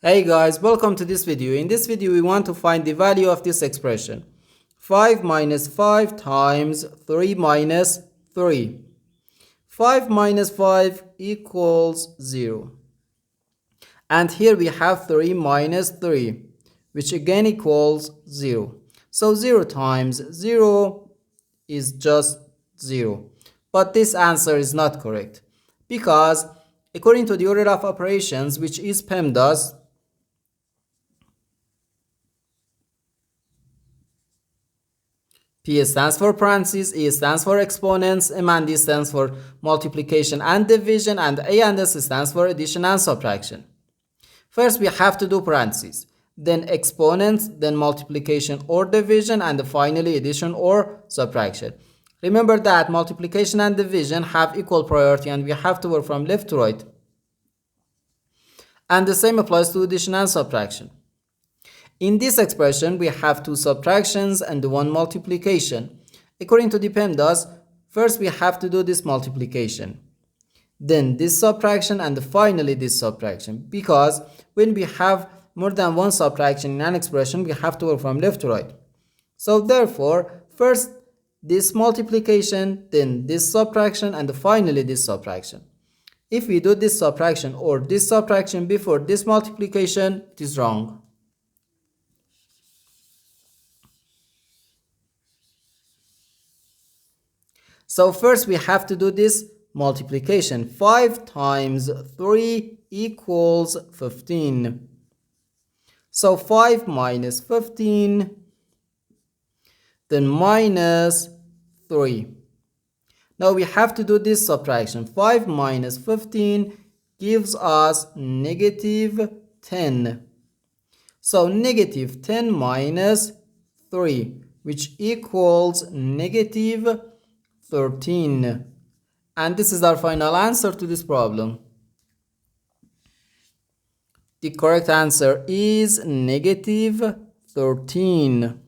Hey guys, welcome to this video. In this video, we want to find the value of this expression. 5 minus 5 times 3 minus 3. 5 minus 5 equals 0. And here we have 3 minus 3, which again equals 0. So 0 times 0 is just 0. But this answer is not correct. Because according to the order of operations, which is PEMDAS, P stands for parentheses, E stands for exponents, M and D stands for multiplication and division, and A and S stands for addition and subtraction. First we have to do parentheses, then exponents, then multiplication or division, and finally addition or subtraction. Remember that multiplication and division have equal priority and we have to work from left to right. And the same applies to addition and subtraction. In this expression, we have two subtractions and one multiplication. According to the PEMDAS, first we have to do this multiplication, then this subtraction, and finally this subtraction. Because when we have more than one subtraction in an expression, we have to work from left to right. So therefore, first this multiplication, then this subtraction, and finally this subtraction. If we do this subtraction or this subtraction before this multiplication, it is wrong. So first we have to do this multiplication. 5 times 3 equals 15. So 5 minus 15, then minus 3. Now we have to do this subtraction. 5 minus 15 gives us negative 10. So negative 10 minus 3, which equals negative 13. And this is our final answer to this problem. The correct answer is negative 13.